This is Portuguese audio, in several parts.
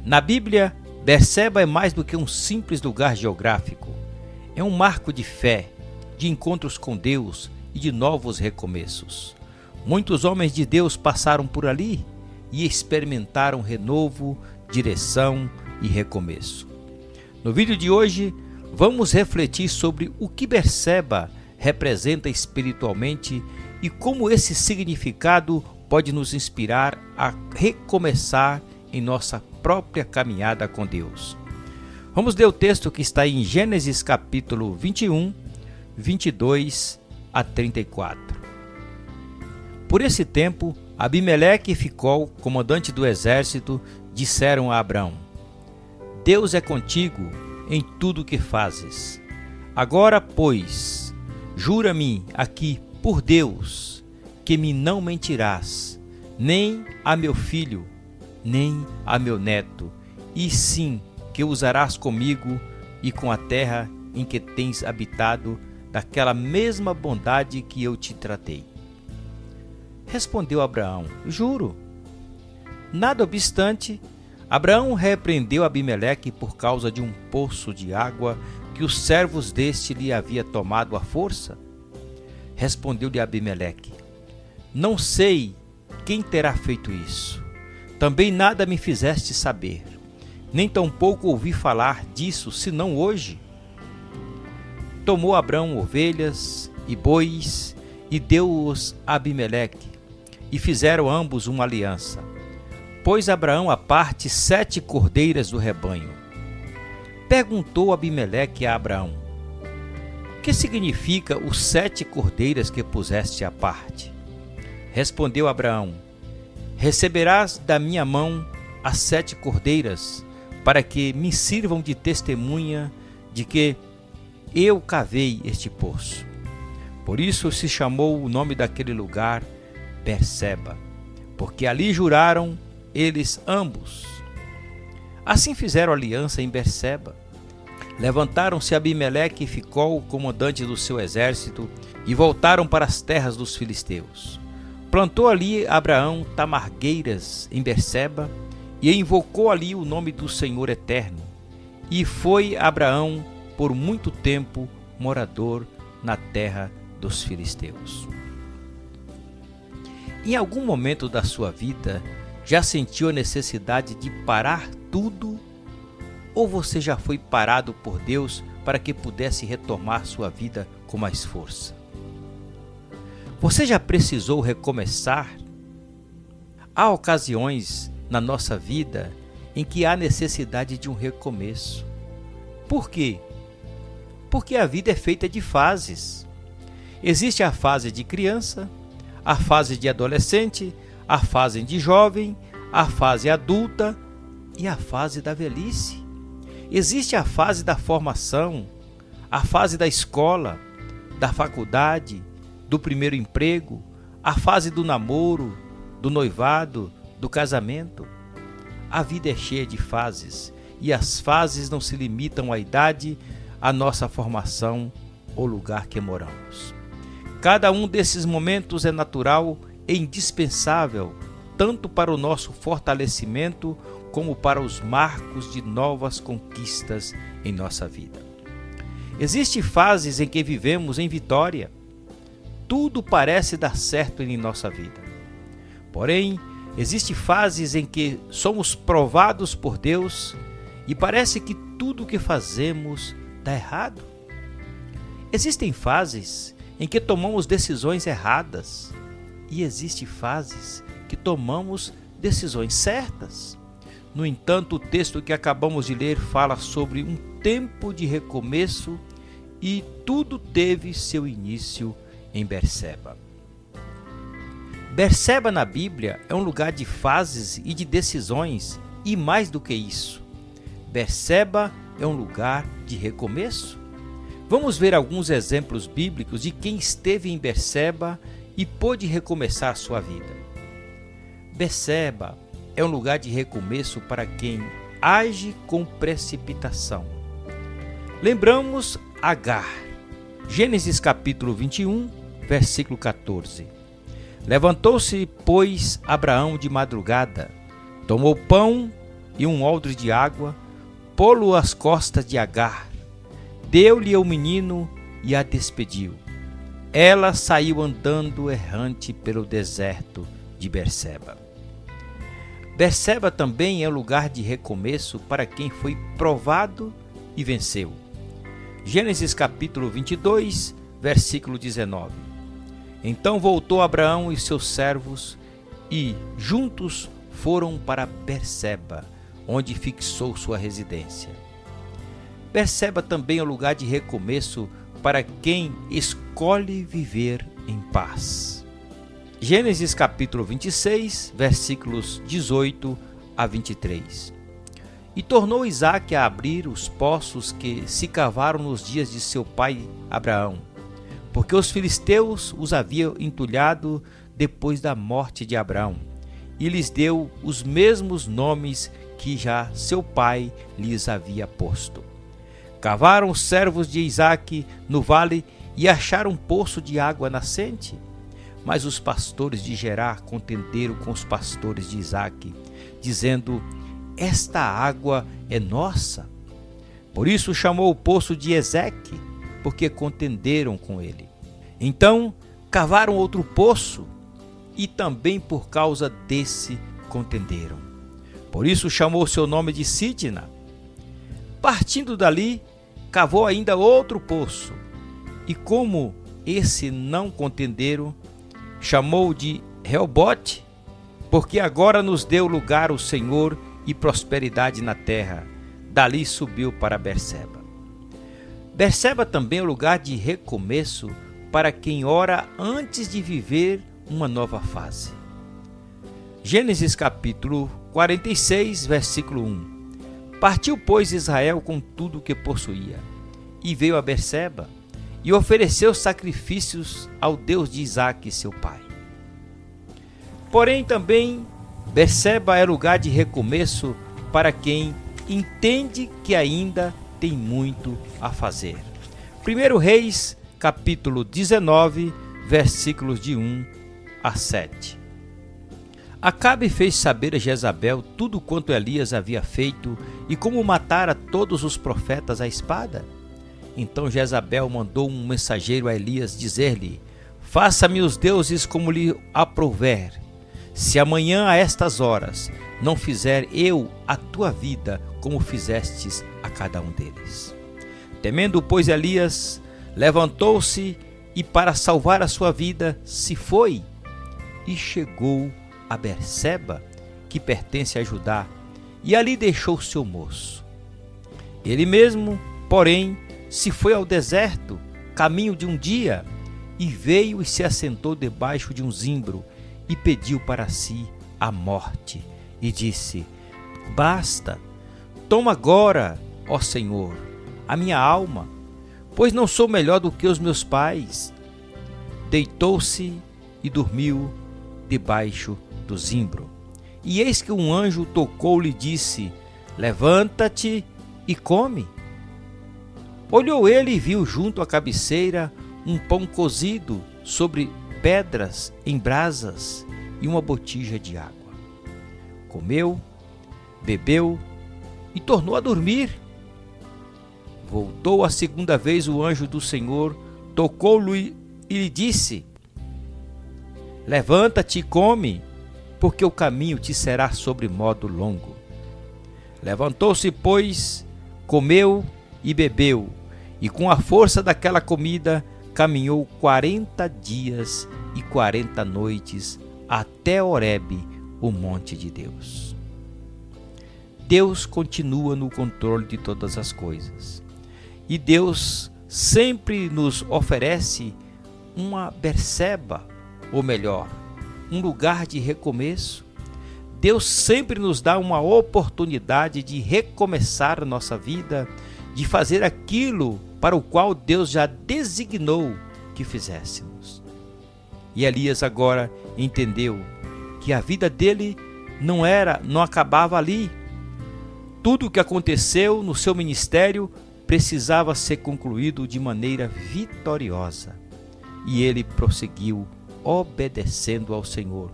Na Bíblia, Berseba é mais do que um simples lugar geográfico. É um marco de fé, de encontros com Deus e de novos recomeços. Muitos homens de Deus passaram por ali e experimentaram renovo, direção e recomeço. No vídeo de hoje, vamos refletir sobre o que Berseba representa espiritualmente e como esse significado pode nos inspirar a recomeçar em nossa própria caminhada com Deus. Vamos ler o texto que está em Gênesis capítulo 21, 22 a 34. Por esse tempo, Abimeleque e Ficol, comandante do exército, disseram a Abrão: Deus é contigo em tudo o que fazes. Agora, pois, jura-me aqui por Deus que me não mentirás, nem a meu filho, nem a meu neto, e sim que usarás comigo e com a terra em que tens habitado daquela mesma bondade que eu te tratei. Respondeu Abraão: juro. Nada obstante, Abraão repreendeu Abimeleque por causa de um poço de água que os servos deste lhe havia tomado à força. Respondeu-lhe Abimeleque: não sei quem terá feito isso. Também nada me fizeste saber, nem tampouco ouvi falar disso, senão hoje. Tomou Abrão ovelhas e bois e deu-os a Abimeleque, e fizeram ambos uma aliança. Pôs Abraão à parte 7 cordeiras do rebanho. Perguntou Abimeleque a Abraão: que significa os 7 cordeiras que puseste à parte? Respondeu Abraão: receberás da minha mão as 7 cordeiras, para que me sirvam de testemunha de que eu cavei este poço. Por isso se chamou o nome daquele lugar Berseba, porque ali juraram eles ambos. Assim fizeram aliança em Berseba. Levantaram-se Abimeleque e Ficol, comandante do seu exército, e voltaram para as terras dos filisteus. Plantou ali Abraão tamargueiras em Berseba, e invocou ali o nome do Senhor Eterno. E foi Abraão por muito tempo morador na terra dos filisteus. Em algum momento da sua vida, já sentiu a necessidade de parar tudo? Ou você já foi parado por Deus para que pudesse retomar sua vida com mais força? Você já precisou recomeçar? Há ocasiões na nossa vida em que há necessidade de um recomeço. Por quê? Porque a vida é feita de fases. Existe a fase de criança, a fase de adolescente, a fase de jovem, a fase adulta e a fase da velhice. Existe a fase da formação, a fase da escola, da faculdade, do primeiro emprego, a fase do namoro, do noivado, do casamento. A vida é cheia de fases e as fases não se limitam à idade, à nossa formação ou lugar que moramos. Cada um desses momentos é natural e indispensável, tanto para o nosso fortalecimento como para os marcos de novas conquistas em nossa vida. Existem fases em que vivemos em vitória. Tudo parece dar certo em nossa vida. Porém, existem fases em que somos provados por Deus e parece que tudo o que fazemos dá errado. Existem fases em que tomamos decisões erradas e existem fases que tomamos decisões certas. No entanto, o texto que acabamos de ler fala sobre um tempo de recomeço e tudo teve seu início em Berseba. Berseba na Bíblia é um lugar de fases e de decisões, e mais do que isso, Berseba é um lugar de recomeço. Vamos ver alguns exemplos bíblicos de quem esteve em Berseba e pôde recomeçar sua vida. Berseba é um lugar de recomeço para quem age com precipitação. Lembramos Agar, Gênesis capítulo 21, versículo 14. Levantou-se, pois, Abraão de madrugada, tomou pão e um odre de água, pô-lo às costas de Agar. Deu-lhe o menino e a despediu. Ela saiu andando errante pelo deserto de Berseba. Berseba também é lugar de recomeço para quem foi provado e venceu. Gênesis capítulo 22, versículo 19. Então voltou Abraão e seus servos e, juntos, foram para Berseba, onde fixou sua residência. Berseba também é lugar de recomeço para quem escolhe viver em paz. Gênesis capítulo 26, versículos 18 a 23. E tornou Isaque a abrir os poços que se cavaram nos dias de seu pai Abraão, porque os filisteus os haviam entulhado depois da morte de Abraão, e lhes deu os mesmos nomes que já seu pai lhes havia posto. Cavaram os servos de Isaque no vale e acharam um poço de água nascente. Mas os pastores de Gerar contenderam com os pastores de Isaque, dizendo: esta água é nossa. Por isso chamou o poço de Ezeque, porque contenderam com ele. Então cavaram outro poço, e também por causa desse contenderam. Por isso chamou seu nome de Sidna. Partindo dali, cavou ainda outro poço, e como esse não contenderam, chamou de Reobote, porque agora nos deu lugar o Senhor e prosperidade na terra. Dali subiu para Berseba. Berseba também é lugar de recomeço para quem ora antes de viver uma nova fase. Gênesis capítulo 46, versículo 1. Partiu, pois, Israel com tudo o que possuía, e veio a Berseba, e ofereceu sacrifícios ao Deus de Isaque, seu pai. Porém, também, Berseba é lugar de recomeço para quem entende que ainda tem muito a fazer. 1 Reis, capítulo 19, versículos de 1 a 7. Acabe fez saber a Jezabel tudo quanto Elias havia feito e como matara todos os profetas à espada. Então Jezabel mandou um mensageiro a Elias dizer-lhe: faça-me os deuses como lhe aprouver, se amanhã a estas horas não fizer eu a tua vida como fizestes a cada um deles. Temendo, pois, Elias, levantou-se e para salvar a sua vida se foi e chegou a Berseba, que pertence a Judá, e ali deixou seu moço. Ele mesmo, porém, se foi ao deserto, caminho de um dia, e veio e se assentou debaixo de um zimbro, e pediu para si a morte, e disse: basta, toma agora, ó Senhor, a minha alma, pois não sou melhor do que os meus pais. Deitou-se e dormiu debaixo do zimbro. E eis que um anjo tocou-lhe e disse: levanta-te e come. Olhou ele e viu junto à cabeceira um pão cozido sobre pedras em brasas e uma botija de água. Comeu, bebeu e tornou a dormir. Voltou a segunda vez o anjo do Senhor, tocou-lhe e lhe disse: levanta-te e come, porque o caminho te será sobremodo longo. Levantou-se, pois, comeu e bebeu, e com a força daquela comida caminhou 40 dias e 40 noites até Horebe, o monte de Deus. Deus continua no controle de todas as coisas. E Deus sempre nos oferece uma Berseba, ou melhor, um lugar de recomeço. Deus sempre nos dá uma oportunidade de recomeçar a nossa vida, de fazer aquilo para o qual Deus já designou que fizéssemos. E Elias agora entendeu que a vida dele não acabava ali. Tudo o que aconteceu no seu ministério precisava ser concluído de maneira vitoriosa. E ele prosseguiu obedecendo ao Senhor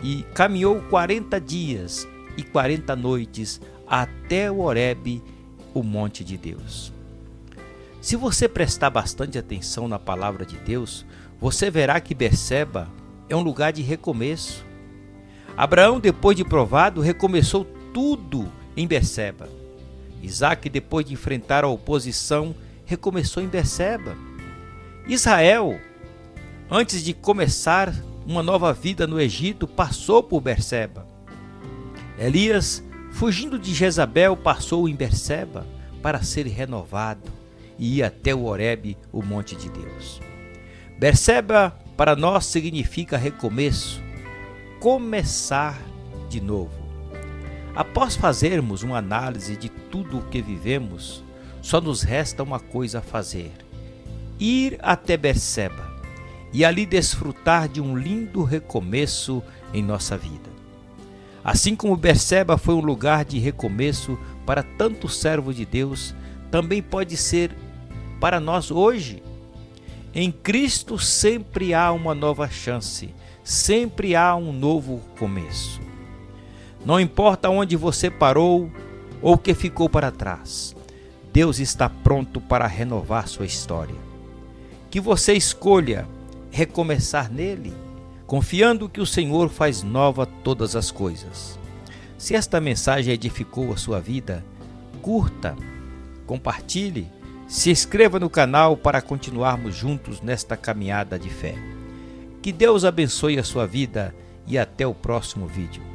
e caminhou 40 dias e 40 noites até o Horebe, o monte de Deus. Se você prestar bastante atenção na palavra de Deus, você verá que Berseba é um lugar de recomeço. Abraão, depois de provado, recomeçou tudo em Berseba. Isaque, depois de enfrentar a oposição, recomeçou em Berseba. Israel, antes de começar uma nova vida no Egito, passou por Berseba. Elias, fugindo de Jezabel, passou em Berseba para ser renovado e ir até o Horebe, o monte de Deus. Berseba para nós significa recomeço, começar de novo. Após fazermos uma análise de tudo o que vivemos, só nos resta uma coisa a fazer: ir até Berseba e ali desfrutar de um lindo recomeço em nossa vida. Assim como Berseba foi um lugar de recomeço para tantos servos de Deus, também pode ser para nós hoje. Em Cristo sempre há uma nova chance, sempre há um novo começo. Não importa onde você parou ou o que ficou para trás, Deus está pronto para renovar sua história. Que você escolha recomeçar nele, confiando que o Senhor faz nova todas as coisas. Se esta mensagem edificou a sua vida, curta, compartilhe, se inscreva no canal para continuarmos juntos nesta caminhada de fé. Que Deus abençoe a sua vida e até o próximo vídeo.